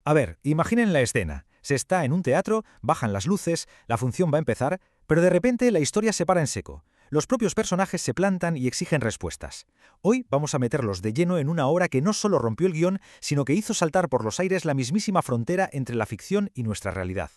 A ver, imaginen la escena. Se está en un teatro, bajan las luces, la función va a empezar, pero de repente la historia se para en seco. Los propios personajes se plantan y exigen respuestas. Hoy vamos a meterlos de lleno en una obra que no solo rompió el guión, sino que hizo saltar por los aires la mismísima frontera entre la ficción y nuestra realidad.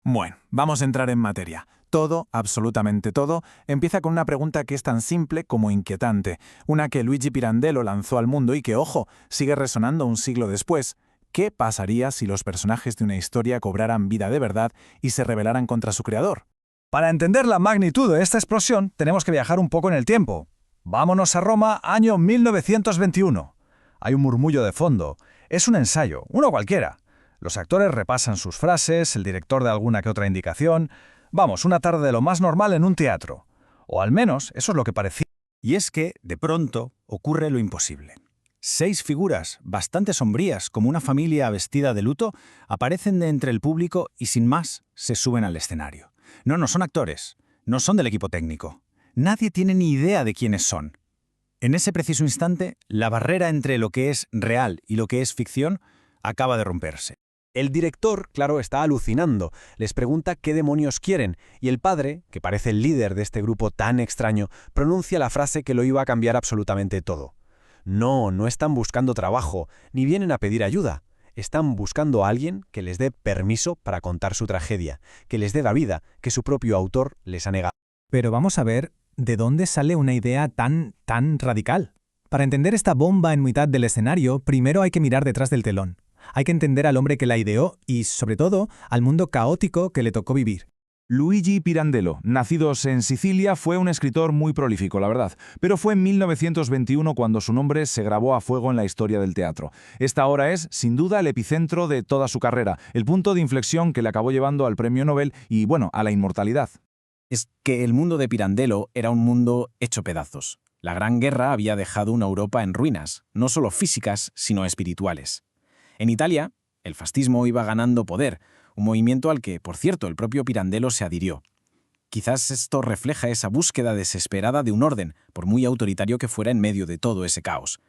Bueno, vamos a entrar en materia. Todo, absolutamente todo, empieza con una pregunta que es tan simple como inquietante, una que Luigi Pirandello lanzó al mundo y que, ojo, sigue resonando un siglo después. ¿Qué pasaría si los personajes de una historia cobraran vida de verdad y se rebelaran contra su creador? Para entender la magnitud de esta explosión, tenemos que viajar un poco en el tiempo. Vámonos a Roma, año 1921. Hay un murmullo de fondo. Es un ensayo, uno cualquiera. Los actores repasan sus frases, el director da alguna que otra indicación. Vamos, una tarde de lo más normal en un teatro. O al menos, eso es lo que parecía. Y es que, de pronto, ocurre lo imposible. 6 figuras, bastante sombrías, como una familia vestida de luto, aparecen de entre el público y sin más se suben al escenario. No son actores, no son del equipo técnico. Nadie tiene ni idea de quiénes son. En ese preciso instante, la barrera entre lo que es real y lo que es ficción acaba de romperse. El director, claro, está alucinando, les pregunta qué demonios quieren, y el padre, que parece el líder de este grupo tan extraño, pronuncia la frase que lo iba a cambiar absolutamente todo. No están buscando trabajo, ni vienen a pedir ayuda. Están buscando a alguien que les dé permiso para contar su tragedia, que les dé la vida que su propio autor les ha negado. Pero vamos a ver, ¿de dónde sale una idea tan radical? Para entender esta bomba en mitad del escenario, primero hay que mirar detrás del telón. Hay que entender al hombre que la ideó y, sobre todo, al mundo caótico que le tocó vivir. Luigi Pirandello, nacido en Sicilia, fue un escritor muy prolífico, la verdad, pero fue en 1921 cuando su nombre se grabó a fuego en la historia del teatro. Esta obra es, sin duda, el epicentro de toda su carrera, el punto de inflexión que le acabó llevando al premio Nobel y, bueno, a la inmortalidad. Es que el mundo de Pirandello era un mundo hecho pedazos. La Gran Guerra había dejado una Europa en ruinas, no solo físicas, sino espirituales. En Italia, el fascismo iba ganando poder, un movimiento al que, por cierto, el propio Pirandello se adhirió. Quizás esto refleja esa búsqueda desesperada de un orden, por muy autoritario que fuera en medio de todo ese caos.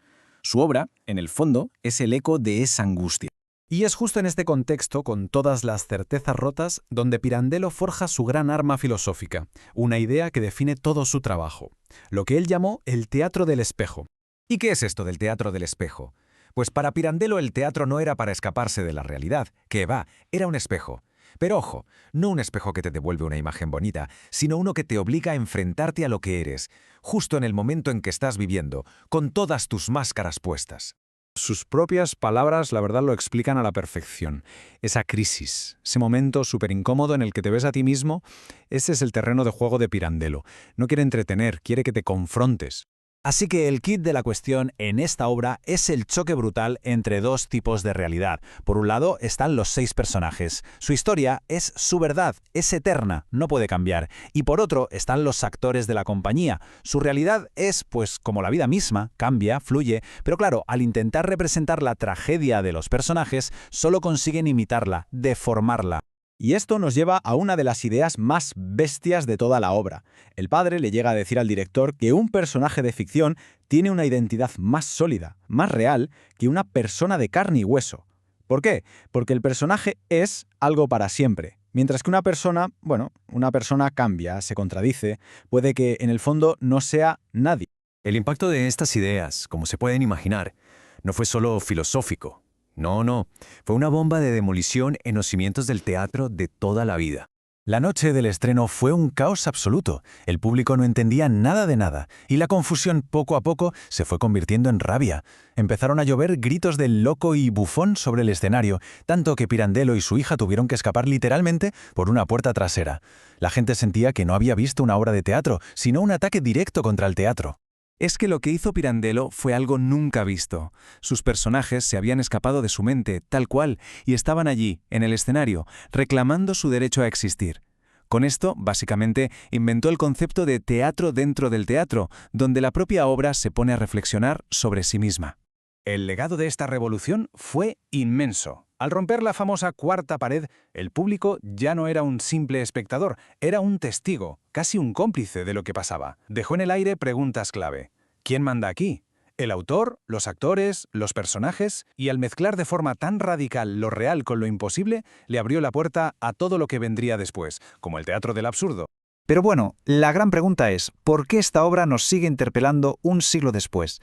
Su obra, en el fondo, es el eco de esa angustia. Y es justo en este contexto, con todas las certezas rotas, donde Pirandello forja su gran arma filosófica, una idea que define todo su trabajo, lo que él llamó el teatro del espejo. ¿Y qué es esto del teatro del espejo? Pues para Pirandello el teatro no era para escaparse de la realidad, que va, era un espejo. Pero ojo, no un espejo que te devuelve una imagen bonita, sino uno que te obliga a enfrentarte a lo que eres, justo en el momento en que estás viviendo, con todas tus máscaras puestas. Sus propias palabras, la verdad, lo explican a la perfección. Esa crisis, ese momento súper incómodo en el que te ves a ti mismo, ese es el terreno de juego de Pirandello. No quiere entretener, quiere que te confrontes. Así que el kit de la cuestión en esta obra es el choque brutal entre dos tipos de realidad. Por un lado están los 6 personajes. Su historia es su verdad, es eterna, no puede cambiar. Y por otro están los actores de la compañía. Su realidad es, pues, como la vida misma, cambia, fluye, pero claro, al intentar representar la tragedia de los personajes, solo consiguen imitarla, deformarla. Y esto nos lleva a una de las ideas más bestias de toda la obra. El padre le llega a decir al director que un personaje de ficción tiene una identidad más sólida, más real, que una persona de carne y hueso. ¿Por qué? Porque el personaje es algo para siempre, mientras que una persona cambia, se contradice, puede que en el fondo no sea nadie. El impacto de estas ideas, como se pueden imaginar, no fue solo filosófico. No, fue una bomba de demolición en los cimientos del teatro de toda la vida. La noche del estreno fue un caos absoluto. El público no entendía nada de nada, y la confusión poco a poco se fue convirtiendo en rabia. Empezaron a llover gritos de loco y bufón sobre el escenario, tanto que Pirandello y su hija tuvieron que escapar literalmente por una puerta trasera. La gente sentía que no había visto una obra de teatro, sino un ataque directo contra el teatro. Es que lo que hizo Pirandello fue algo nunca visto. Sus personajes se habían escapado de su mente, tal cual, y estaban allí, en el escenario, reclamando su derecho a existir. Con esto, básicamente, inventó el concepto de teatro dentro del teatro, donde la propia obra se pone a reflexionar sobre sí misma. El legado de esta revolución fue inmenso. Al romper la famosa cuarta pared, el público ya no era un simple espectador, era un testigo, casi un cómplice de lo que pasaba. Dejó en el aire preguntas clave. ¿Quién manda aquí? El autor, los actores, los personajes, y al mezclar de forma tan radical lo real con lo imposible, le abrió la puerta a todo lo que vendría después, como el teatro del absurdo. Pero bueno, la gran pregunta es, ¿por qué esta obra nos sigue interpelando un siglo después?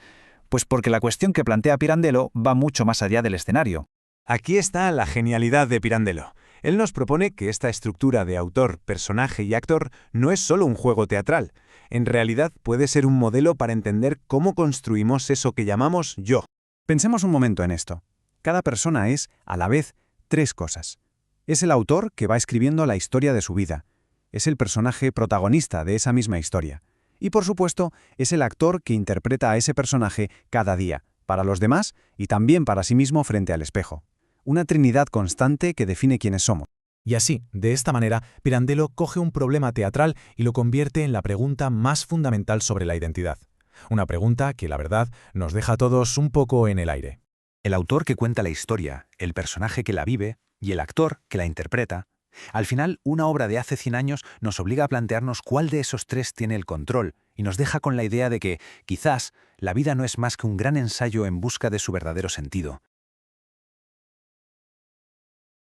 Pues porque la cuestión que plantea Pirandello va mucho más allá del escenario. Aquí está la genialidad de Pirandello. Él nos propone que esta estructura de autor, personaje y actor no es solo un juego teatral. En realidad puede ser un modelo para entender cómo construimos eso que llamamos yo. Pensemos un momento en esto. Cada persona es, a la vez, tres cosas. Es el autor que va escribiendo la historia de su vida. Es el personaje protagonista de esa misma historia. Y por supuesto, es el actor que interpreta a ese personaje cada día, para los demás y también para sí mismo frente al espejo. Una trinidad constante que define quiénes somos. Y así, de esta manera, Pirandello coge un problema teatral y lo convierte en la pregunta más fundamental sobre la identidad. Una pregunta que, la verdad, nos deja a todos un poco en el aire. El autor que cuenta la historia, el personaje que la vive y el actor que la interpreta. Al final, una obra de hace 100 años nos obliga a plantearnos cuál de esos tres tiene el control y nos deja con la idea de que, quizás, la vida no es más que un gran ensayo en busca de su verdadero sentido.